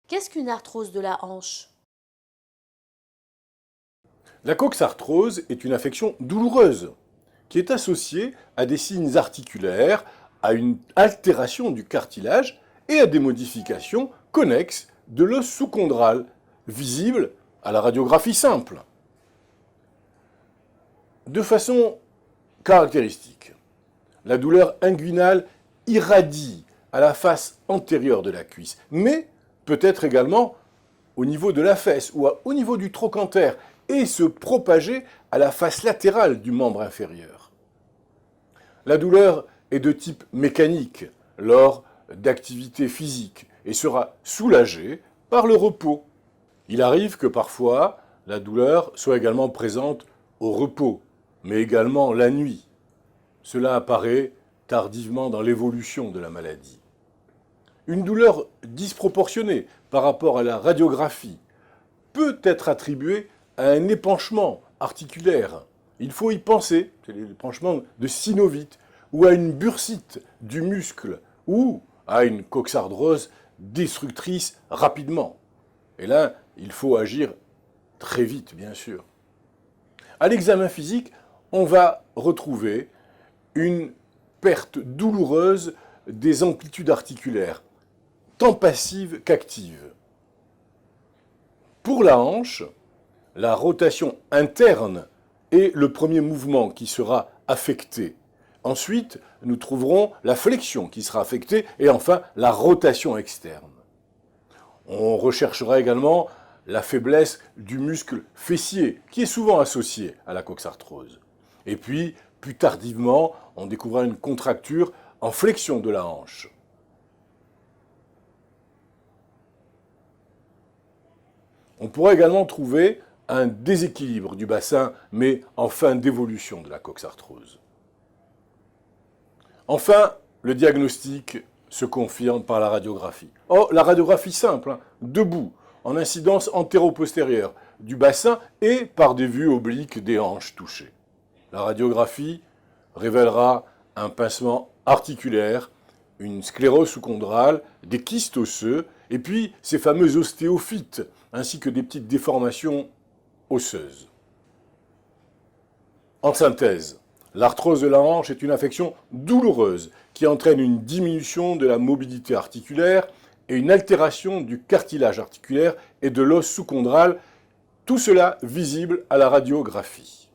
Qu'est-ce qu'une arthrose de la hanche? La coxarthrose est une affection douloureuse qui est associée à des signes articulaires, à une altération du cartilage et à des modifications connexes de l'os sous-chondral, visibles à la radiographie simple. De façon caractéristique, la douleur inguinale irradie à la face antérieure de la cuisse, mais peut être également au niveau de la fesse ou au niveau du trochanter et se propager à la face latérale du membre inférieur. La douleur est de type mécanique lors d'activités physiques et sera soulagée par le repos. Il arrive que parfois la douleur soit également présente au repos, mais également la nuit. Cela apparaît tardivement dans l'évolution de la maladie. Une douleur disproportionnée par rapport à la radiographie peut être attribuée à un épanchement articulaire. Il faut y penser, c'est l'épanchement de synovite, ou à une bursite du muscle, ou à une coxarthrose destructrice rapidement. Et là, il faut agir très vite, bien sûr. À l'examen physique, on va retrouver une perte douloureuse des amplitudes articulaires, tant passives qu'actives. Pour la hanche, la rotation interne est le premier mouvement qui sera affecté. Ensuite, nous trouverons la flexion qui sera affectée et enfin la rotation externe. On recherchera également la faiblesse du muscle fessier qui est souvent associé à la coxarthrose. Et puis, plus tardivement, on découvrira une contracture en flexion de la hanche. On pourra également trouver un déséquilibre du bassin, mais en fin d'évolution de la coxarthrose. Enfin, le diagnostic se confirme par la radiographie. Oh, la radiographie simple, debout, en incidence antéro-postérieure du bassin et par des vues obliques des hanches touchées. La radiographie révélera un pincement articulaire, une sclérose sous-chondrale, des kystes osseux, et puis ces fameux ostéophytes, ainsi que des petites déformations osseuses. En synthèse, l'arthrose de la hanche est une affection douloureuse qui entraîne une diminution de la mobilité articulaire et une altération du cartilage articulaire et de l'os sous-chondral, tout cela visible à la radiographie.